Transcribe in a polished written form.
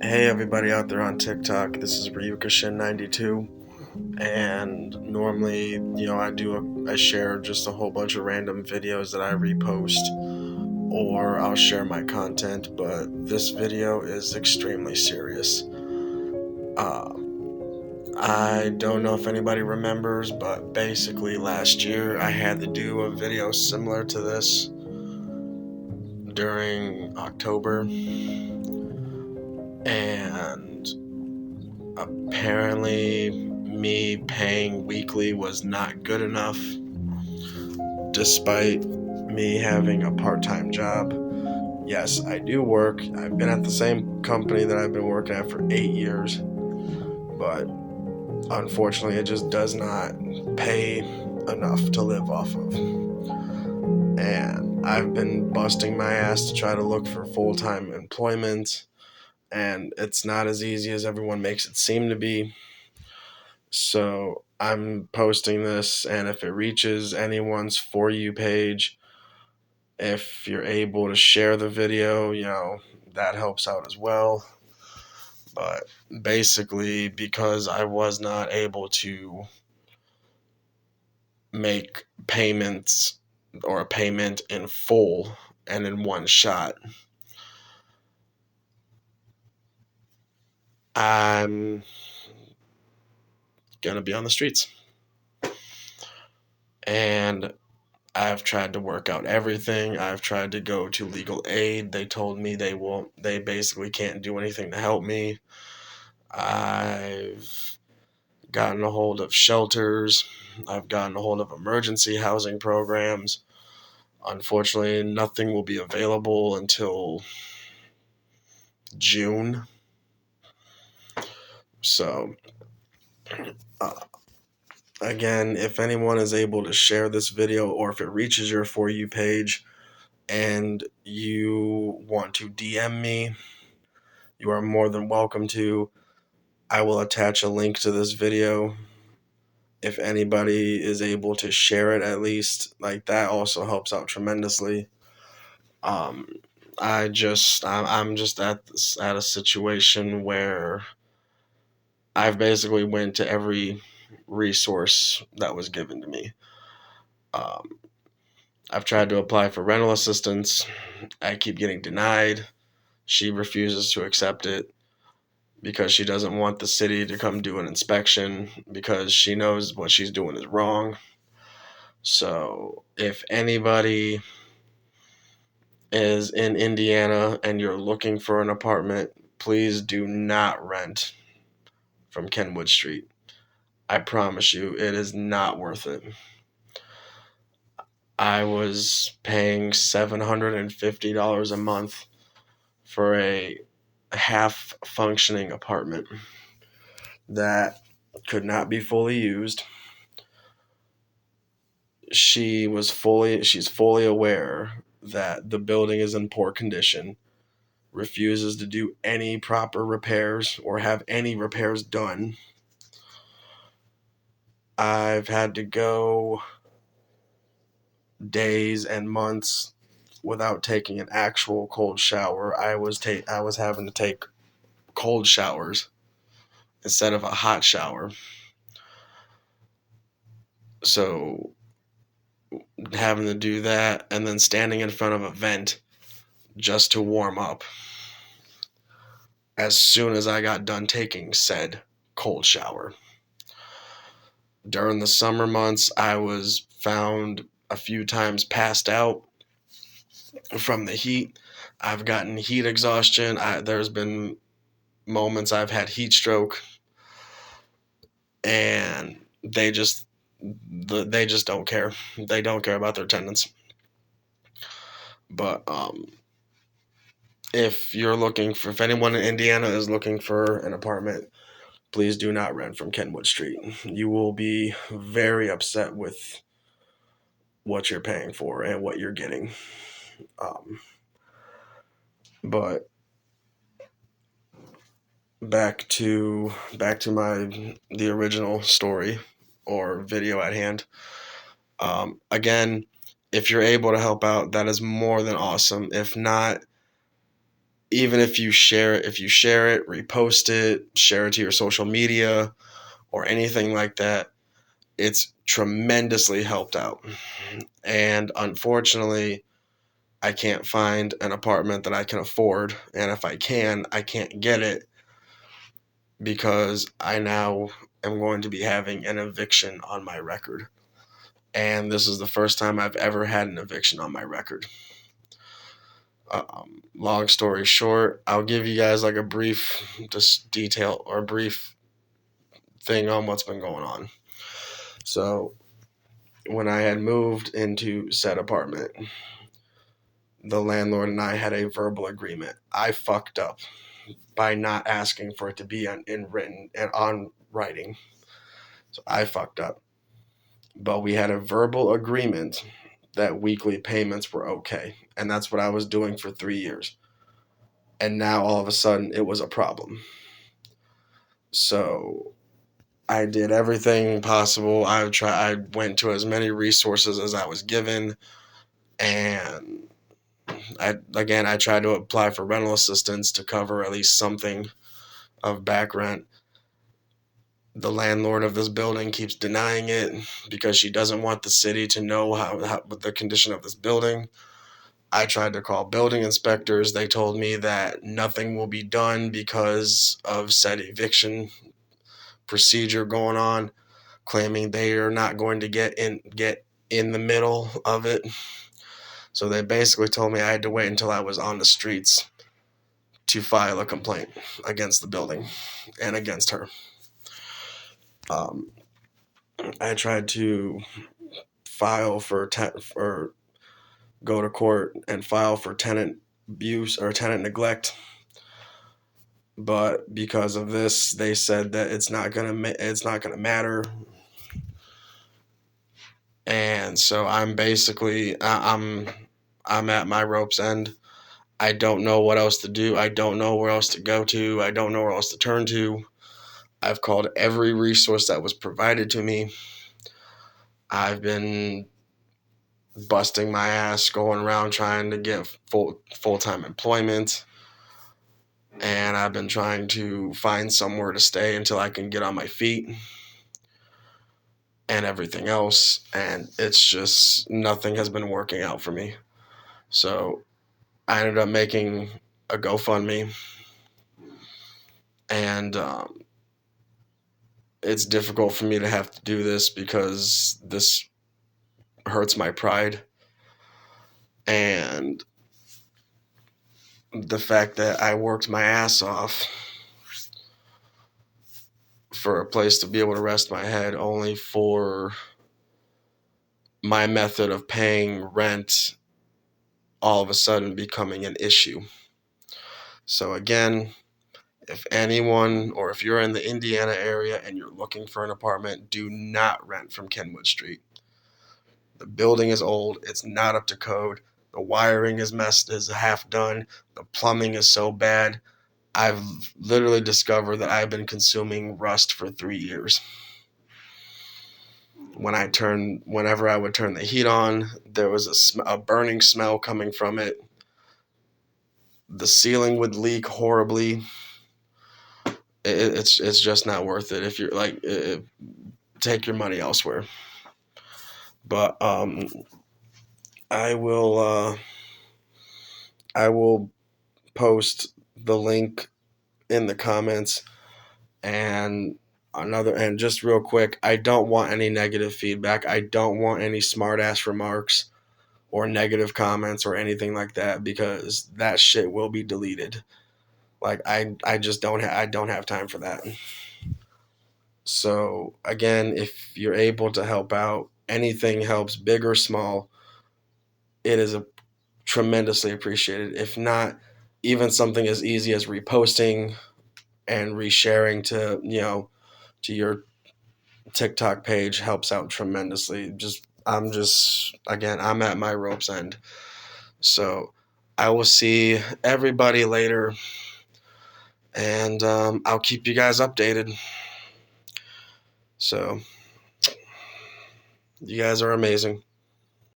Hey everybody out there on TikTok, this is Ryukashin92, and normally, I share just a whole bunch of random videos that I repost, or I'll share my content, but this video is extremely serious. Uh, I don't know if anybody remembers, but basically last year I had to do a video similar to this during October, and apparently me paying weekly was not good enough, despite me having a part-time job. Yes, I do work. I've been at the same company that I've been working at for 8 years, but unfortunately it just does not pay enough to live off of. And I've been busting my ass to try to look for full-time employment, and it's not as easy as everyone makes it seem to be. So I'm posting this, and if it reaches anyone's For You page, if you're able to share the video, that helps out as well. But basically, because I was not able to make payments or a payment in full and in one shot, I'm gonna be on the streets. And I've tried to work out everything. I've tried to go to legal aid. They told me they basically can't do anything to help me. I've gotten a hold of shelters. I've gotten a hold of emergency housing programs. Unfortunately, nothing will be available until June. So, uh, again, if anyone is able to share this video, or if it reaches your For You page and you want to DM me, you are more than welcome to. I will attach a link to this video. If anybody is able to share it, at least, like, that also helps out tremendously. Um, I'm just at a situation where I've basically went to every resource that was given to me. Um, I've tried to apply for rental assistance. I keep getting denied. She refuses to accept it because she doesn't want the city to come do an inspection, because she knows what she's doing is wrong. So if anybody is in Indiana and you're looking for an apartment, please do not rent from Kenwood Street. I promise you, it is not worth it. I was paying $750 a month for a half functioning apartment that could not be fully used. She's fully aware that the building is in poor condition, refuses to do any proper repairs or have any repairs done. I've had to go days and months without taking an actual cold shower. I was having to take cold showers instead of a hot shower. So having to do that, and then standing in front of a vent just to warm up as soon as I got done taking said cold shower. During the summer months, I was found a few times passed out from the heat. I've gotten heat exhaustion. There's been moments I've had heat stroke, and they just don't care. They don't care about their tenants. But if anyone in Indiana is looking for an apartment, please do not rent from Kenwood Street. You will be very upset with what you're paying for and what you're getting. Um, but back to the original story or video at hand. Again, if you're able to help out, that is more than awesome. If not, even if you share it, repost it, share it to your social media or anything like that, it's tremendously helped out. And unfortunately, I can't find an apartment that I can afford. And if I can, I can't get it because I now am going to be having an eviction on my record. And this is the first time I've ever had an eviction on my record. Long story short, I'll give you guys like a brief just detail or a brief thing on what's been going on. So when I had moved into said apartment, the landlord and I had a verbal agreement. I fucked up by not asking for it to be in written and on writing. So I fucked up. But we had a verbal agreement that weekly payments were okay. And that's what I was doing for 3 years. And now all of a sudden it was a problem. So I did everything possible. I went to as many resources as I was given, and I tried to apply for rental assistance to cover at least something of back rent. The landlord of this building keeps denying it because she doesn't want the city to know how the condition of this building. I tried to call building inspectors. They told me that nothing will be done because of said eviction procedure going on, claiming they are not going to get in the middle of it. So they basically told me I had to wait until I was on the streets to file a complaint against the building and against her. I tried to file or go to court and file for tenant abuse or tenant neglect, but because of this, they said that it's not gonna matter. And so I'm basically I'm at my rope's end. I don't know what else to do. I don't know where else to go to. I don't know where else to turn to. I've called every resource that was provided to me. I've been busting my ass going around trying to get full-time employment, and I've been trying to find somewhere to stay until I can get on my feet and everything else, and it's just nothing has been working out for me. So I ended up making a GoFundMe, and it's difficult for me to have to do this because this hurts my pride, and the fact that I worked my ass off for a place to be able to rest my head only for my method of paying rent all of a sudden becoming an issue. So again, if anyone or if you're in the Indiana area and you're looking for an apartment, do not rent from Kenwood Street. The building is old, it's not up to code, the wiring is half done, the plumbing is so bad. I've literally discovered that I've been consuming rust for 3 years. Whenever I would turn the heat on, there was a burning smell coming from it. The ceiling would leak horribly. It's just not worth it. If you're like, take your money elsewhere. But I will post the link in the comments. And just real quick, I don't want any negative feedback. I don't want any smart ass remarks or negative comments or anything like that, because that shit will be deleted. Like I just I don't have time for that. So again, if you're able to help out, anything helps, big or small. It is tremendously appreciated. If not, even something as easy as reposting and resharing to your TikTok page helps out tremendously. I'm at my rope's end. So I will see everybody later, and I'll keep you guys updated. So you guys are amazing.